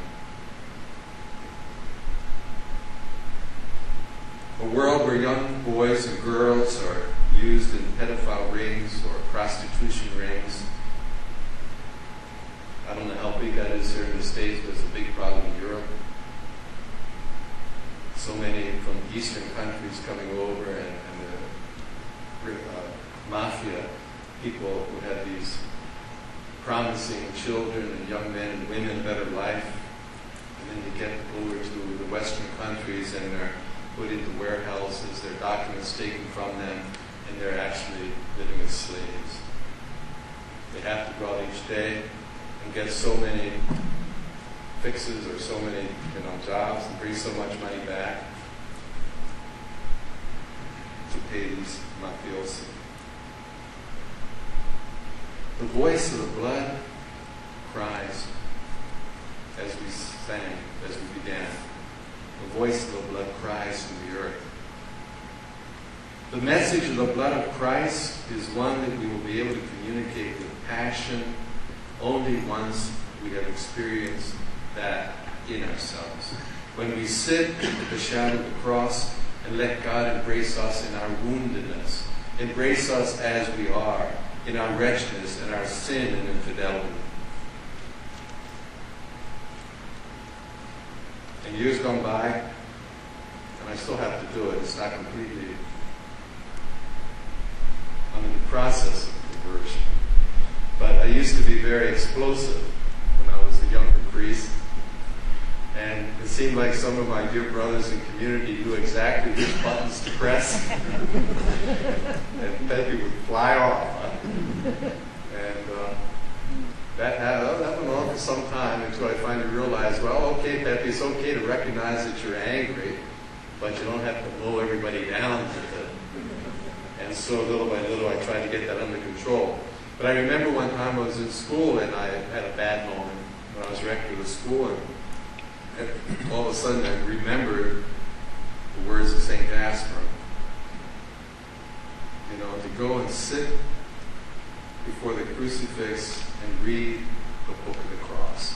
Speaker 1: A world where young boys and girls are used in pedophile rings or prostitution rings. I don't know how big that is here in the States, but it's a big problem in Europe. So many from Eastern countries coming over, and the mafia people who had these promising children and young men and women a better life, and then you get over to the Western countries and they're put into warehouses, their documents taken from them, and they're actually living as slaves. They have to go out each day and get so many fixes or so many jobs and bring so much money back to pay these mafiosi. The voice of the blood cries, as we sang, as we began. The voice of the blood cries from the earth. The message of the blood of Christ is one that we will be able to communicate with passion only once we have experienced that in ourselves. When we sit at the shadow of the cross and let God embrace us in our woundedness, embrace us as we are, in our wretchedness and our sin and infidelity. And years gone by, and I still have to do it, it's not completely, I'm in the process of conversion. But I used to be very explosive when I was a younger priest. And it seemed like some of my dear brothers in community knew exactly which buttons to press. And Pepe would fly off. And that went on for some time until I finally realized, well, okay, Pepe, it's okay to recognize that you're angry, but you don't have to blow everybody down with it. And so little by little I tried to get that under control. But I remember one time I was in school and I had a bad moment when I was rector of the school, and all of a sudden I remembered the words of St. Jasper. You know, to go and sit before the crucifix and read the book of the cross.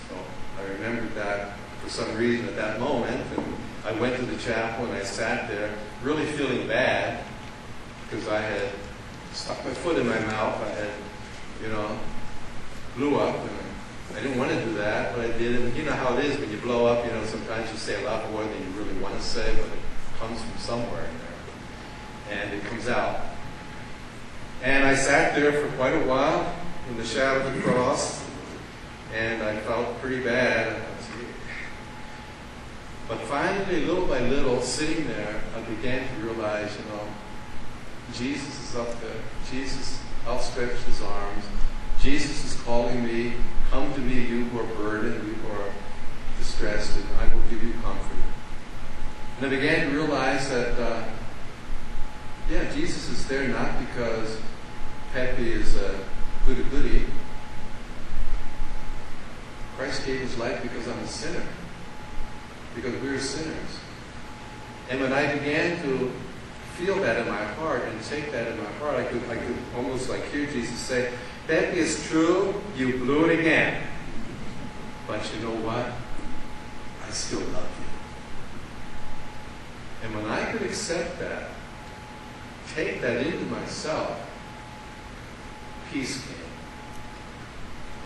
Speaker 1: So I remembered that for some reason at that moment, and I went to the chapel and I sat there really feeling bad because I had stuck my foot in my mouth. I had, blew up, and I didn't want to do that, but I did. And you know how it is when you blow up, sometimes you say a lot more than you really want to say, but it comes from somewhere in there. And it comes out. And I sat there for quite a while in the shadow of the cross, and I felt pretty bad. But finally, little by little, sitting there, I began to realize, Jesus is up there. Jesus outstretched his arms. Jesus is calling me, come to me, you who are burdened, you who are distressed, and I will give you comfort. And I began to realize that, Jesus is there not because Pepe is a goody-goody. Christ gave his life because I'm a sinner. Because we're sinners. And when I began to feel that in my heart and take that in my heart, I could almost like hear Jesus say, Pepe, it's true, you blew it again. But you know what? I still love you. And when I could accept that, take that into myself, peace came.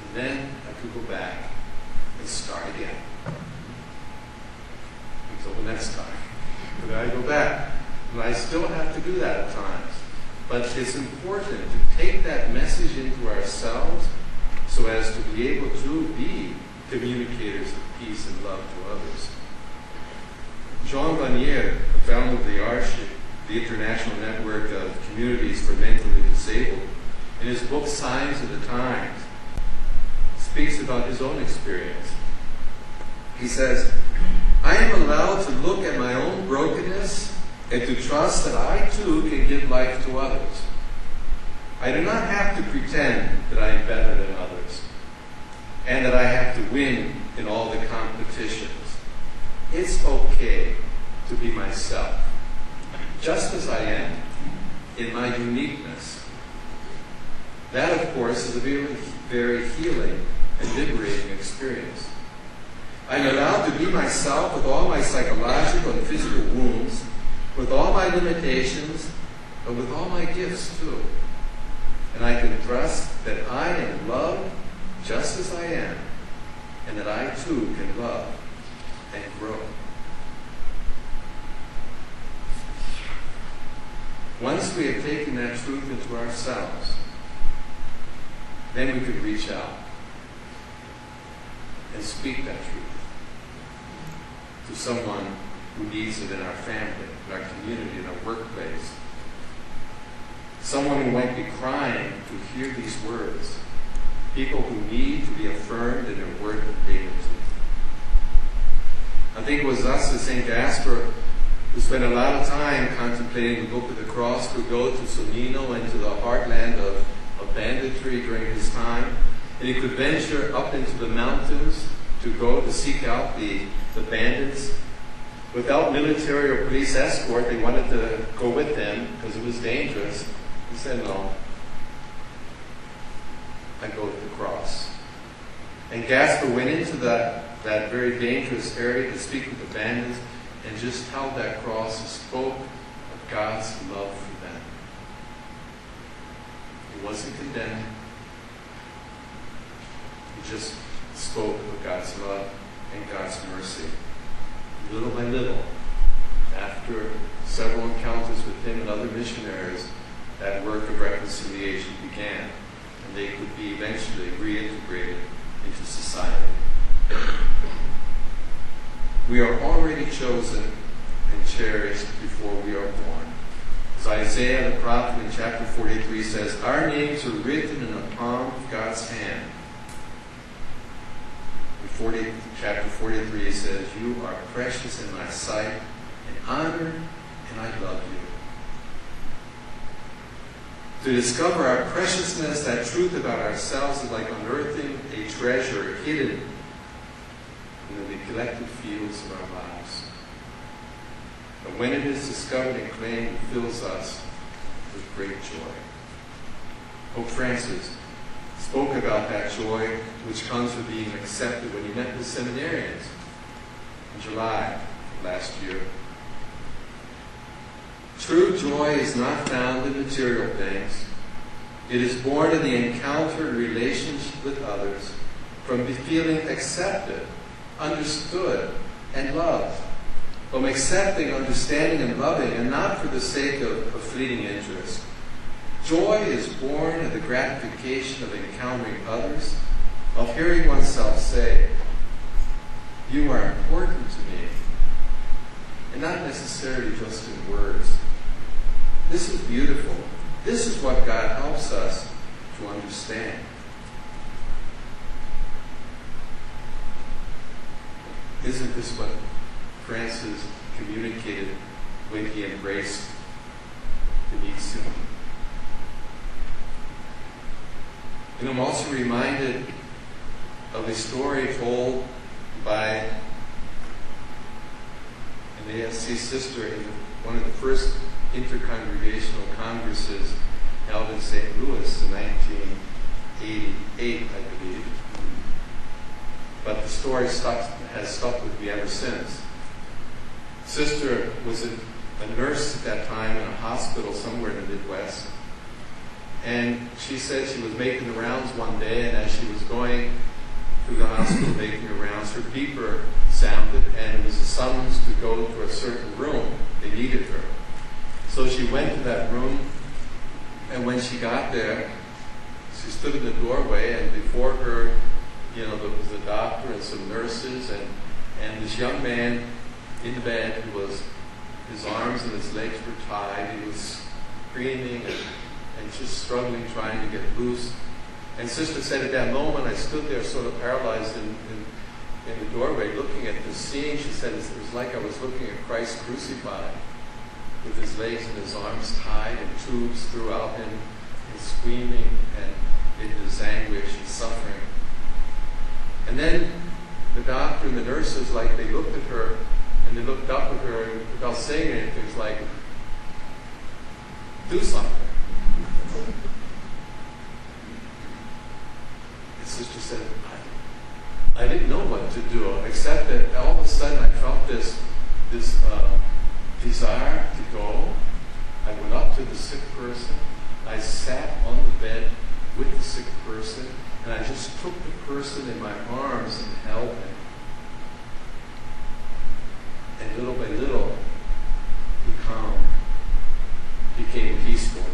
Speaker 1: And then I could go back and start again. Until the next time. But I go back. And I still have to do that at times. But it's important to take that message into ourselves so as to be able to be communicators of peace and love to others. Jean Vanier, the founder of the ARSHIP, the International Network of Communities for Mentally Disabled, in his book Signs of the Times, speaks about his own experience. He says, I am allowed to look at my own brokenness and to trust that I too can give life to others. I do not have to pretend that I am better than others and that I have to win in all the competitions. It's okay to be myself, just as I am, in my uniqueness. That, of course, is a very, very healing and liberating experience. I'm allowed to be myself with all my psychological and physical wounds, with all my limitations, but with all my gifts too. And I can trust that I am loved just as I am, and that I too can love and grow. Once we have taken that truth into ourselves, then we can reach out and speak that truth to someone who needs it in our family, in our community, in our workplace. Someone who might be crying to hear these words. People who need to be affirmed in their worth and dignity. I think it was us at St. Jasper who spent a lot of time contemplating the Book of the Cross, to go to Sonino and to the heartland of banditry during his time. And he could venture up into the mountains to go to seek out the bandits. Without military or police escort, they wanted to go with them because it was dangerous. He said, no, I go with the cross. And Gaspar went into that very dangerous area to speak with the bandits and just held that cross and spoke of God's love for them. He wasn't condemning. He just spoke of God's love and God's mercy. Little by little, after several encounters with him and other missionaries, that work of reconciliation began, and they could be eventually reintegrated into society. We are already chosen and cherished before we are born. As Isaiah the prophet in chapter 43 says, our names are written in the palm of God's hand. In chapter 43 it says, you are precious in my sight, and honored, and I love you. To discover our preciousness, that truth about ourselves, is like unearthing a treasure hidden in the neglected fields of our lives. But when it is discovered and claimed, it fills us with great joy. Pope Francis spoke about that joy which comes with being accepted when he met with seminarians in July last year. True joy is not found in material things. It is born in the encounter and relationship with others, from feeling accepted, understood, and loved. From accepting, understanding, and loving, and not for the sake of fleeting interest. Joy is born in the gratification of encountering others, of hearing oneself say, you are important to me, and not necessarily just in words. This is beautiful. This is what God helps us to understand. Isn't this what Francis communicated when he embraced Denise? And I'm also reminded of a story told by an ASC sister in one of the first intercongregational congresses held in St. Louis in 1988, I believe. But the story has stuck with me ever since. Sister was a nurse at that time in a hospital somewhere in the Midwest. And she said she was making the rounds one day, and as she was going through the hospital making the rounds, her beeper sounded, and it was a summons to go to a certain room. They needed her. So she went to that room, and when she got there, she stood in the doorway, and before her, there was a doctor and some nurses, and this young man in the bed who was, his arms and his legs were tied. He was screaming and just struggling, trying to get loose. And Sister said at that moment, I stood there sort of paralyzed in the doorway looking at this scene. She said it was like I was looking at Christ crucified with his legs and his arms tied and tubes throughout him, and screaming and in his anguish and suffering. And then the doctor and the nurses, like, they looked at her and they looked up at her, and without saying anything, it was like, do something. And Sister said, I didn't know what to do, except that all of a sudden I felt this desire to go. I went up to the sick person. I sat on the bed with the sick person, and I just took the person in my arms and held him. And little by little, he calmed, became peaceful.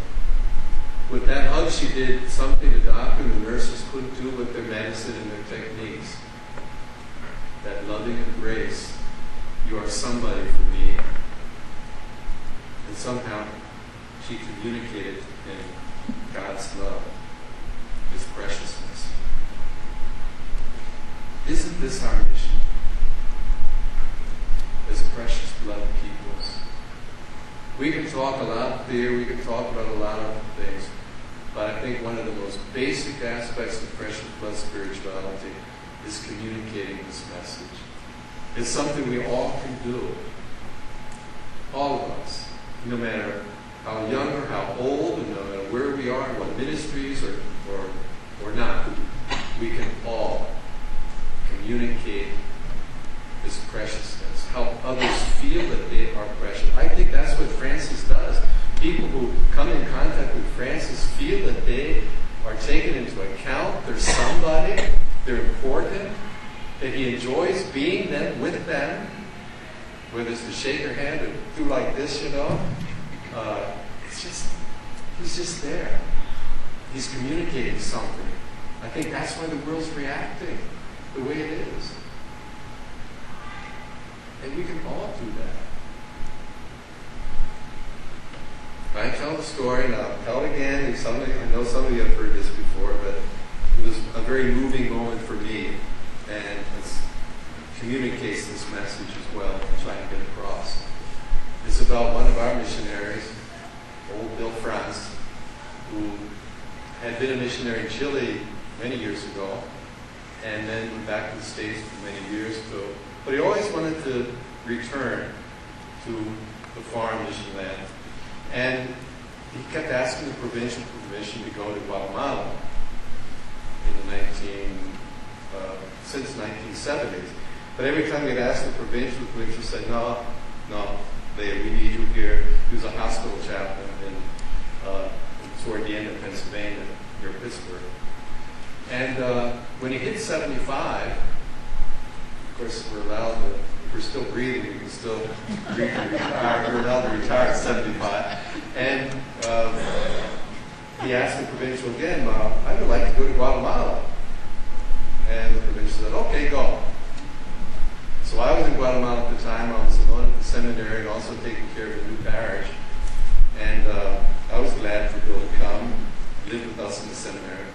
Speaker 1: With that hug, she did something the doctor and the nurses couldn't do with their medicine and their techniques. That loving embrace, you are somebody for me. And somehow, she communicated in God's love, His preciousness. Isn't this our mission? As precious beloved peoples. We can talk a lot of fear, we can talk about a lot of things, but I think one of the most basic aspects of precious blood spirituality is communicating this message. It's something we all can do. all of us, no matter how young or how old, and no matter where we are, what ministries or not, we can all communicate this preciousness, help others feel that they are precious. I think that's what Francis does. People who come in contact with Francis feel that they are taken into account, they're somebody, they're important, that he enjoys being with them, whether it's to shake their hand or do like this, he's just there. He's communicating something. I think that's why the world's reacting the way it is. And we can all do that. I tell the story, and I'll tell it again. I know some of you have heard this before, but it was a very moving moment for me, and it communicates this message as well, I'm trying to get across. It's about one of our missionaries, old Bill Franz, who had been a missionary in Chile many years ago, and then went back to the States for many years ago. But he always wanted to return to the foreign mission land. And he kept asking the provincial permission to go to Guatemala since 1970s. But every time he'd ask the provincial said, no, we need you here. He was a hospital chaplain toward the end of Pennsylvania, near Pittsburgh. And when he hit 75, of course, we're still breathing, we can still retire. We're allowed to retire at 75. And he asked the provincial again, I would like to go to Guatemala. And the provincial said, okay, go. So I was in Guatemala at the time. I was alone at the seminary and also taking care of a new parish. And I was glad for Bill to come, live with us in the seminary.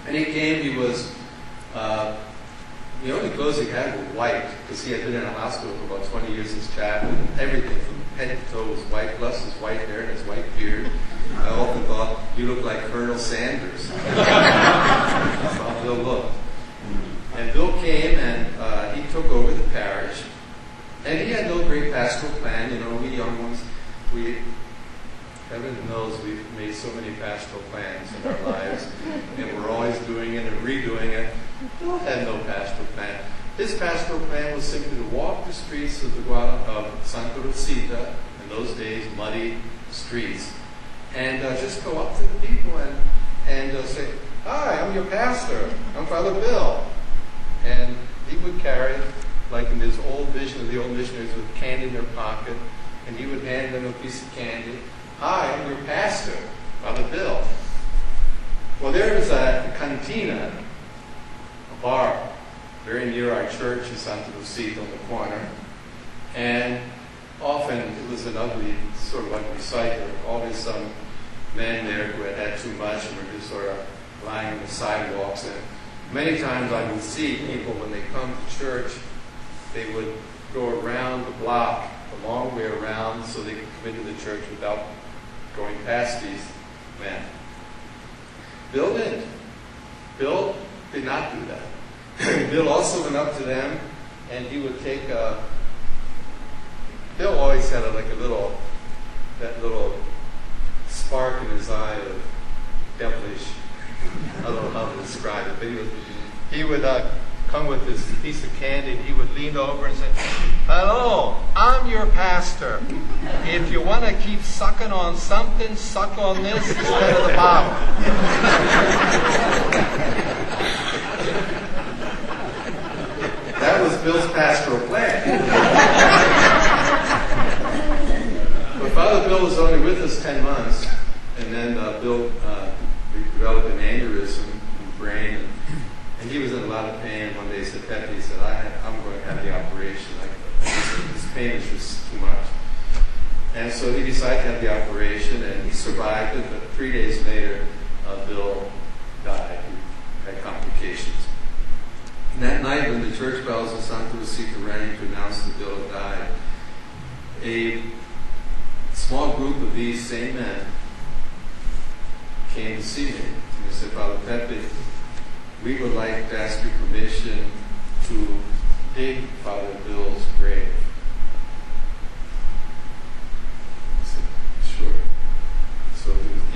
Speaker 1: And he came, he was, the only clothes he had were white, because he had been in a hospital for about 20 years as chaplain. Everything from head to toe was white, plus his white hair and his white beard. I often thought, you look like Colonel Sanders. That's how Bill looked. And Bill came and he took over the parish. And he had no great pastoral plan. We young ones, heaven knows we've made so many pastoral plans in our lives. And we're always doing it and redoing it. Bill had no pastoral plan. His pastoral plan was simply to walk the streets of Santa Rosita, in those days, muddy streets, and just go up to the people and say, hi, I'm your pastor. I'm Father Bill. And he would carry, like in this old vision of the old missionaries with candy in their pocket, and he would hand them a piece of candy. Hi, I'm your pastor, Father Bill. Well, there was a cantina, a bar, very near our church in Santa Rosita on the corner. And often it was an sort of ugly sight. There were always some men there who had had too much and were just sort of lying on the sidewalks. And many times I would see people, when they come to church, they would go around the block, a long way around, so they could come into the church without going past these men. Bill didn't. Bill did not do that. Bill also went up to them, and he would take Bill always had that little spark in his eye of devilish. I don't know how to describe it, but he would come with this piece of candy, and he would lean over and say, hello, I'm your pastor. If you want to keep sucking on something, suck on this instead of the bottle. That was Bill's pastoral plan. But Father Bill was only with us 10 months, and then Bill developed an aneurysm in the brain, and he was in a lot of pain. One day he said, C.PP.S, he said, I'm going to have the operation. This pain is just too much. And so he decided to have the operation, and he survived it, but 3 days later, Bill died. He had complications. And that night, when the church bells in Santa Rosita rang to announce that Bill had died, a small group of these same men came to see me. And they said, Father C.PP.S, we would like to ask your permission to dig Father Bill's grave.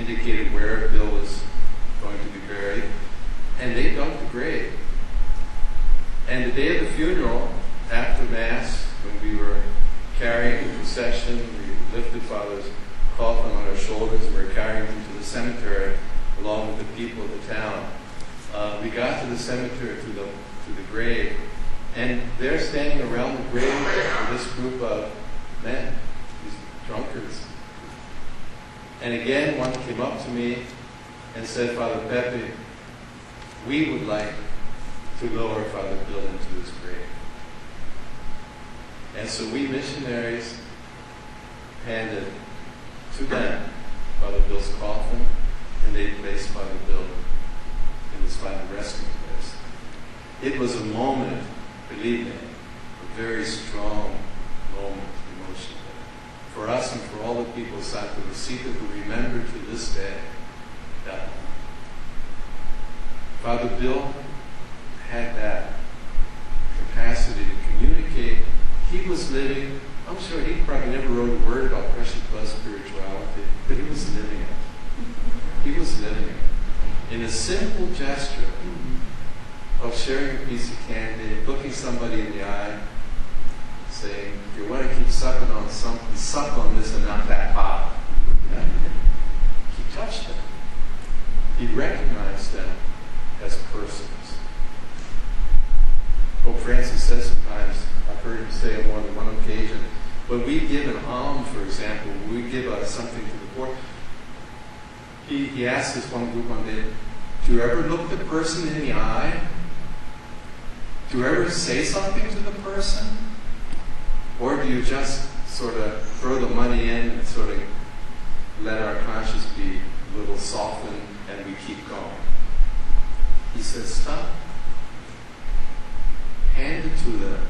Speaker 1: indicated where Bill was going to be buried, and they dug the grave. And the day of the funeral, after Mass, when we were carrying the procession, we lifted Father's coffin on our shoulders and we were carrying him to the cemetery along with the people of the town. We got to the cemetery, to the grave, and there standing around the grave were this group of men, these drunkards. And again, one came up to me and said, Father Pepe, we would like to lower Father Bill into his grave. And so we missionaries handed to them Father Bill's coffin, and they placed Father Bill in his final resting place. It was a moment, believe me, a very strong moment emotionally. For us and for all the people of Santa Rosita who remember to this day that moment. Father Bill had that capacity to communicate. He was living, I'm sure he probably never wrote a word about precious blood spirituality, but he was living it. He was living it. In a simple gesture of sharing a piece of candy, looking somebody in the eye, saying, if you want to keep sucking on something, suck on this and not that pop. He touched them. He recognized them as persons. Pope Francis says sometimes, I've heard him say on more than one occasion, when we give an alms, for example, when we give something to the poor, he asked this one group one day, do you ever look the person in the eye? Do you ever say something to the person? Or do you just sort of throw the money in and sort of let our conscience be a little softened and we keep going? He says, stop. Hand it to them.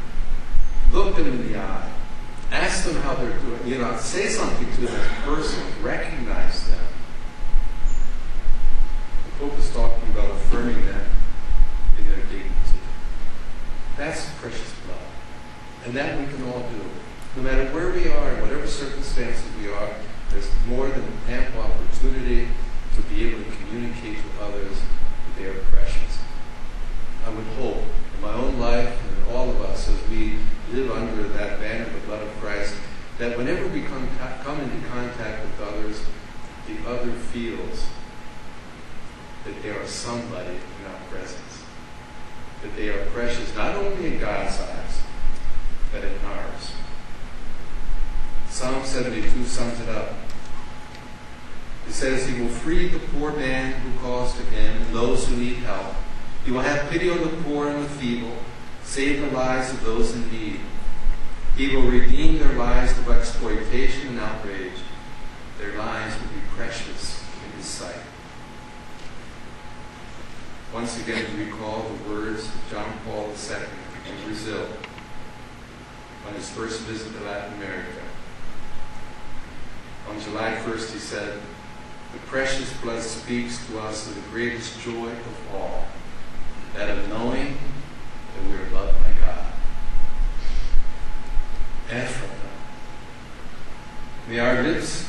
Speaker 1: Look them in the eye. Ask them how they're doing. Say something to them as a person. Recognize them. The Pope is talking about affirming them in their dignity. That's precious blood. And that we can all do. No matter where we are, in whatever circumstances we are, there's more than ample opportunity to be able to communicate to others that they are precious. I would hope in my own life and in all of us as we live under that banner of the blood of Christ, that whenever we come into contact with others, the other feels that they are somebody in our presence. That they are precious, not only in God's eyes, but in ours. Psalm 72 sums it up. It says, He will free the poor man who calls to Him and those who need help. He will have pity on the poor and the feeble, save the lives of those in need. He will redeem their lives of exploitation and outrage. Their lives will be precious in His sight. Once again, to recall the words of John Paul II in Brazil on his first visit to Latin America. On July 1st, he said, the precious blood speaks to us of the greatest joy of all, that of knowing that we are loved by God. Ephrathah. May our lips,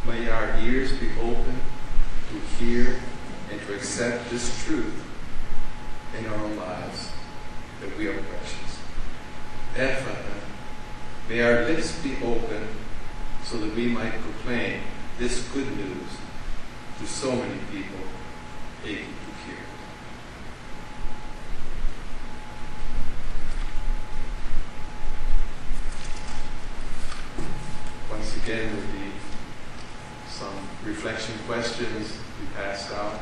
Speaker 1: may our ears be open to hear and to accept this truth in our own lives, that we are precious. Ephrathah. May our lips be open so that we might proclaim this good news to so many people aching to hear. Once again, there will be some reflection questions to be passed out.